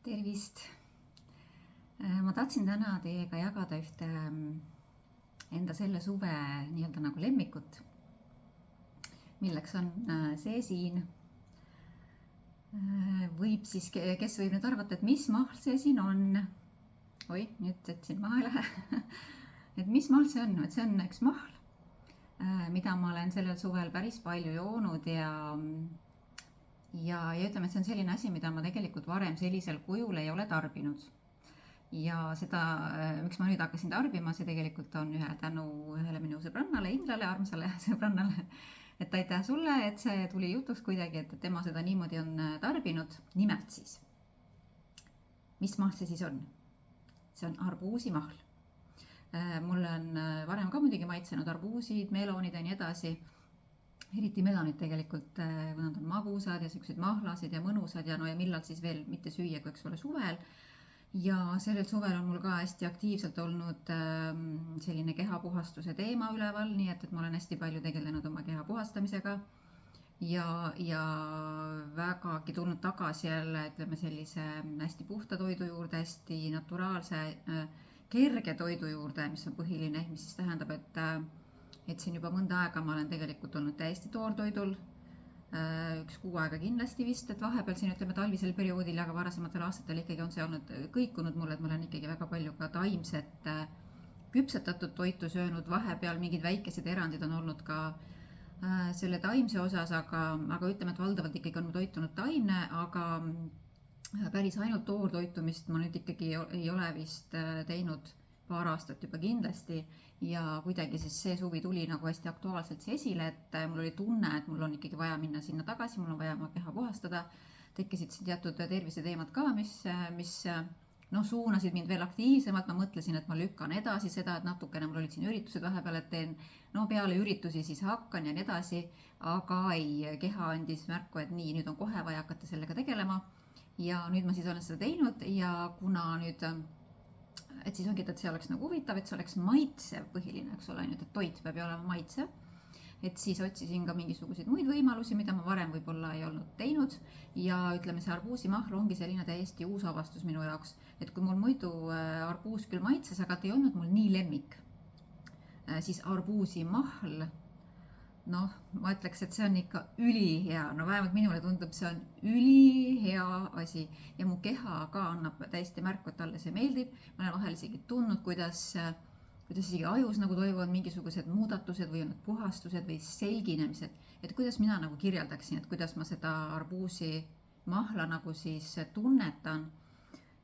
Tervist! Ma tahtsin täna teiega jagada ühte enda selle suve nii-öelda nagu lemmikut, milleks on see siin. Võib siis, kes võib nüüd arvata, et mis mahl see siin on? Oi, nüüd siin maha ei lähe. Et mis mahl see on? Et see on üks mahl, mida ma olen sellel suvel päris palju joonud ja ütleme, et see on selline asi, mida ma tegelikult varem sellisel kujul ei ole tarbinud. Ja seda, miks ma nüüd hakkasin tarbima, see tegelikult on tänu ühele minu sõbrannale, Indrale, armsale sõbrannale. Et aitäh sulle, et see tuli jutuks kuidagi, et tema seda niimoodi on tarbinud. Nimelt siis, mis mahl see siis on? See on arbuusimahl. Mulle on varem ka muidugi maitsenud arbuusid, meloonid ja nii edasi. Eriti melonid tegelikult, nad on magusad ja sellised mahlasid ja mõnusad ja millal siis veel mitte süüa, kui eks ole suvel. Ja sellel suvel on mul ka hästi aktiivselt olnud selline kehapuhastuse teema üleval, nii et ma olen hästi palju tegelenud oma keha puhastamisega ja vägagi tulnud tagasi jälle, ütleme sellise hästi puhta toidu juurde, hästi naturaalse, kerge toidu juurde, mis on põhiline, mis siis tähendab, et siin juba mõnda aega ma olen tegelikult olnud täiesti toortoidul, 1 kuu aega kindlasti vist, et vahepeal siin ütleme talvisel perioodil, aga varasematel aastatel ikkagi on see olnud kõikunud mulle, et ma olen ikkagi väga palju ka taimset küpsetatud toitu söönud, vahepeal mingid väikesed erandid on olnud ka selle taimse osas, aga ütleme, et valdavalt ikkagi on mu toitunud taimne, aga päris ainult toortoitumist ma nüüd ikkagi ei ole vist teinud paar aastat juba kindlasti ja kuidagi siis see suvi tuli nagu hästi aktuaalselt see esile, et mul oli tunne, et mul on ikkagi vaja minna sinna tagasi, mul on vaja oma keha puhastada. Tekkisid siin teatud terviseteemad ka, mis suunasid mind veel aktiivsemalt. Ma mõtlesin, et ma lükkan edasi seda, et natukene mul olid siin üritused vahepeal, et teen peale üritusi siis hakkan ja nii edasi, aga ei, keha andis märku, et nii, nüüd on kohe vaja hakata sellega tegelema ja nüüd ma siis olen seda teinud ja kuna nüüd et siis ongi, et see oleks nagu huvitav, et see oleks maitsev põhiline, eks ole, et toit peab ju olema maitsev. Et siis otsisin ka mingisuguseid muid võimalusi, mida ma varem võib-olla ei olnud teinud ja ütleme, see arbuusimahl ongi selline täiesti uus avastus minu jaoks, et kui mul muidu arbuus küll maitses, aga ta ei olnud mul nii lemmik, siis arbuusimahl, ma ütleks, et see on ikka ülihea, vähemalt minule tundub, see on ülihea asi ja mu keha ka annab täiesti märku, et talle see meeldib. Ma olen vahel isegi tundnud, kuidas isegi ajus nagu toimuvad mingisugused muudatused või on need puhastused või selginemised, et kuidas mina nagu kirjeldaksin, et kuidas ma seda arbuusimahla nagu siis tunnetan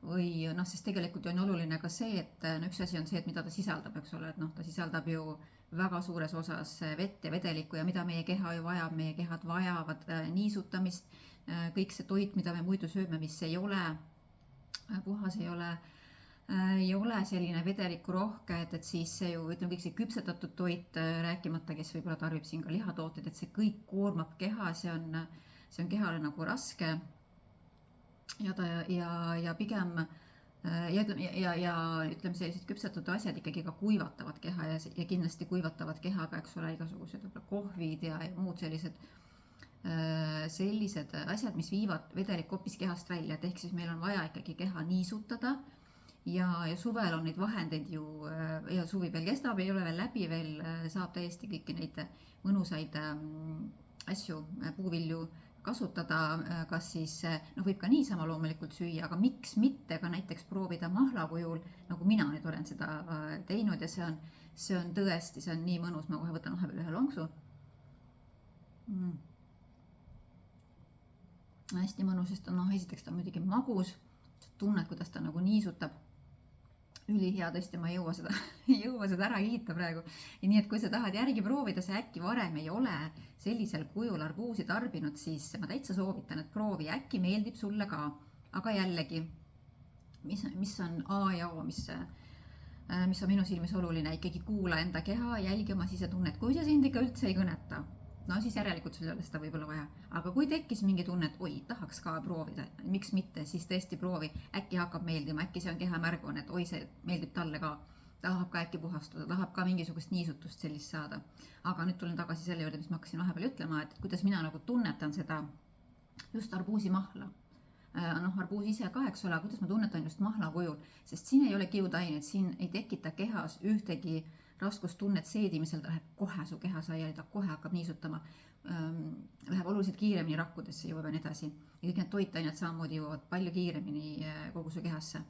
või sest tegelikult on oluline ka see, et üks asi on see, et mida ta sisaldab, eks ole, et ta sisaldab ju väga suures osas vett ja vedelikku ja mida meie keha ju vajab, meie kehad vajavad niisutamist, kõik see toit, mida me muidu sööme, mis ei ole puhas, ei ole selline vedelikku rohke, et siis see ju, ütleme, kõik see küpsetatud toit, rääkimata, kes võib-olla tarbib siin ka lihatooted, et see kõik koormab keha, see on kehale nagu raske ja pigem ja ütleme, sellised küpsetatud asjad ikkagi ka kuivatavad keha ja kindlasti kuivatavad keha ka, eks ole, igasugused kohvid ja muud sellised asjad, mis viivad vedelikku hoopis kehast välja, et ehk siis meil on vaja ikkagi keha niisutada ja suvel on neid vahendeid ju ja suvi veel kestab, ei ole veel läbi, veel saab täiesti kõiki neid mõnusaid asju, puuvilju kasutada, kas siis, võib ka niisama loomulikult süüa, aga miks mitte ka näiteks proovida mahla kujul, nagu mina nüüd olen seda teinud ja see on tõesti, see on nii mõnus, ma kohe võtan vahepeal ühe lonksu. Hästi mõnus, sest esiteks ta on muidugi magus, tunned, kuidas ta nagu niisutab. Ülihea, tõesti, ma ei jõua seda ära kiita praegu. Ja nii, et kui sa tahad järgi proovida, sa äkki varem ei ole sellisel kujul arbuusi tarbinud, siis ma täitsa soovitan, et proovi, äkki meeldib sulle ka. Aga jällegi, mis on A ja O, mis on minu silmis oluline, ikkagi kuula enda keha, jälgi oma sisetunnet, kui see sind ikka üldse ei kõneta. Siis järelikult sul ei ole seda võib-olla vaja. Aga kui tekkis mingi tunne, et oi, tahaks ka proovida, miks mitte, siis tõesti proovi, äkki hakkab meeldima, äkki see on keha märgu, et oi, see meeldib talle ka, tahab ka äkki puhastuda, tahab ka mingisugust niisutust sellist saada. Aga nüüd tulen tagasi selle juurde, mis ma hakkasin vahepeal ütlema, et kuidas mina nagu tunnetan seda just arbuusimahla. arbuus ise ka, eks ole, kuidas ma tunnetan just mahla kujul, sest siin ei ole kiudaineid, siin ei tekita kehas ühtegi raskustunnet seedimisel, ta läheb kohe su kehas laiali, ta kohe hakkab niisutama, läheb oluliselt kiiremini rakkudesse, jõuab ja nii edasi. Ja kõik need toitained samamoodi jõuavad palju kiiremini kogu su kehasse.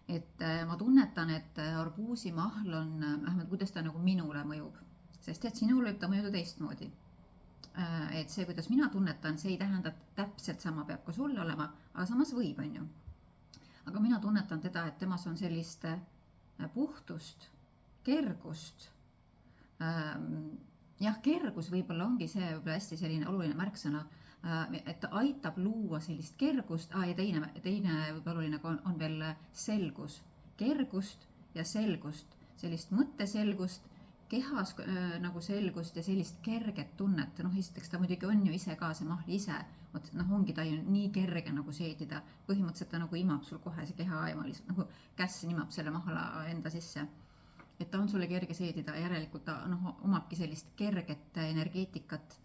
Et ma tunnetan, et arbuusimahl on, vähemalt kuidas ta nagu minule mõjub, sest et sinul võib ta mõjuda teistmoodi. Et see, kuidas mina tunnetan, see ei tähenda, et täpselt sama peab ka sulle olema, aga samas võib, on ju. Aga mina tunnetan teda, et temas on sellist puhtust, kergust. Jah, kergus võib-olla ongi see võib-olla hästi selline oluline märksõna, et ta aitab luua sellist kergust, ja teine võib-olla oluline on veel selgus. Kergust ja selgust, sellist mõtteselgust, kehas nagu selgust ja sellist kerget tunnet. Esiteks ta muidugi on ju ise ka, see mahl ise, ongi ta ju nii kerge nagu seedida. Põhimõtteliselt ta nagu imab sul kohe see kehaema, lihtsalt nagu käss imab selle mahla enda sisse. Et ta on sulle kerge seedida, järelikult ta omabki sellist kerget energeetikat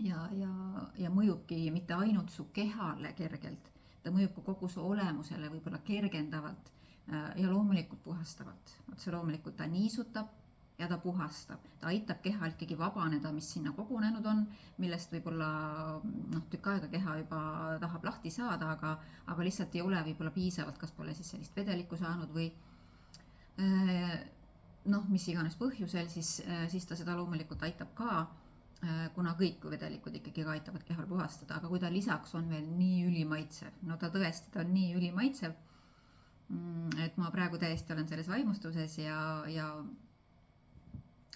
ja mõjubki mitte ainult su kehale kergelt, ta mõjub ka kogu su olemusele võib-olla kergendavalt ja loomulikult puhastavalt. See loomulikult ta niisutab ja ta puhastab, ta aitab kehal ikkagi vabaneda, mis sinna kogunenud on, millest võib-olla tükk aega keha juba tahab lahti saada, aga lihtsalt ei ole võib-olla piisavalt, kas pole siis sellist vedelikku saanud või mis iganes põhjusel, siis ta seda loomulikult aitab ka, kuna kõik vedelikud ikkagi ka aitavad kehal puhastada, aga kui ta lisaks on veel nii ülimaitsev, ta tõesti, ta on nii ülimaitsev, et ma praegu täiesti olen selles vaimustuses ja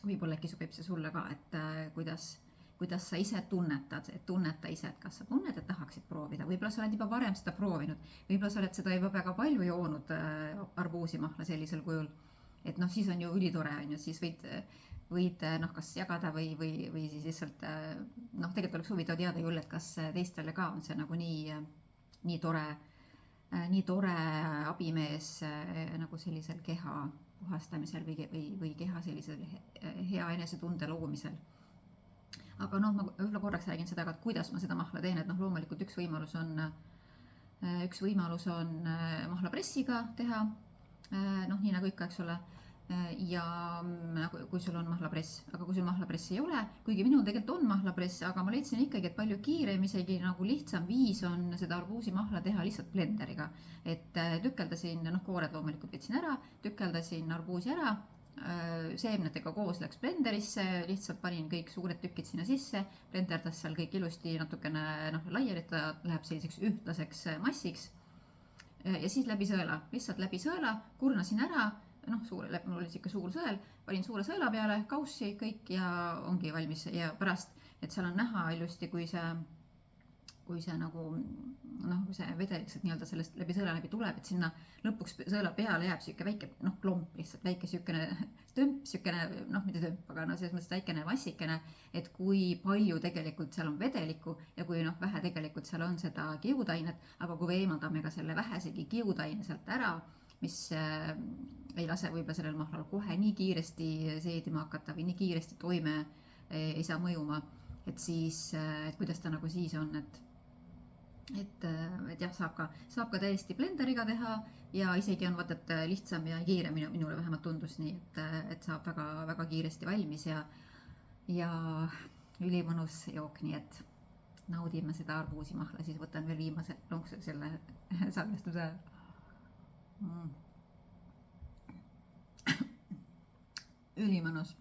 võib-olla äkki sobib see sulle ka, et kuidas sa ise tunnetad, et tunneta ise, et kas sa tunned, et tahaksid proovida, võib-olla sa oled juba varem seda proovinud, võib-olla sa oled seda juba väga palju joonud arbuusimahla sellisel kujul, et siis on ju ülitore, on ju, siis võid kas jagada või siis lihtsalt, tegelikult oleks huvitav teada küll, et kas teistele ka on see nagu nii tore abimees nagu sellisel keha puhastamisel või keha sellisel hea enesetunde loomisel. Aga ma võib-olla korraks räägin seda ka, et kuidas ma seda mahla teen, et loomulikult üks võimalus on mahlapressiga teha, nii nagu ikka, eks ole, ja kui sul on mahlapress, aga kui sul mahlapressi ei ole, kuigi minul tegelikult on mahlapress, aga ma leidsin ikkagi, et palju kiirem, isegi nagu lihtsam viis on seda arbuusimahla teha lihtsalt blenderiga, et tükeldasin, koored loomulikult võtsin ära, tükeldasin arbuusi ära, seemnetega koos läks blenderisse, lihtsalt panin kõik suured tükid sinna sisse, blenderdas seal kõik ilusti natukene laiali, et ta läheb selliseks ühtlaseks massiks ja siis lihtsalt läbi sõela, kurnasin ära, mul oli siuke suur sõel, panin suure sõela peale, kaussi kõik ja ongi valmis ja pärast, et seal on näha ilusti, kui see nagu, kui see vedelik sealt nii-öelda sellest läbi sõela läbi tuleb, et sinna lõpuks sõela peale jääb siuke väike, klomp lihtsalt, väike siukene tömp, siukene, mitte tömp, aga selles mõttes väikene massikene, et kui palju tegelikult seal on vedelikku ja kui vähe tegelikult seal on seda kiudainet, aga kui eemaldame ka selle vähesegi kiudaine sealt ära, mis ei lase võib-olla sellel mahlal kohe nii kiiresti seedima hakata või nii kiiresti toime ei saa mõjuma, et siis, et kuidas ta nagu siis on, et jah, saab ka täiesti blenderiga teha ja isegi on vaata, et lihtsam ja kiirem, minule vähemalt tundus nii, et saab väga, väga kiiresti valmis ja ülimõnus jook, nii et naudime seda arbuusimahla, siis võtan veel viimase lonksu selle salvestuse. Ülimõnus.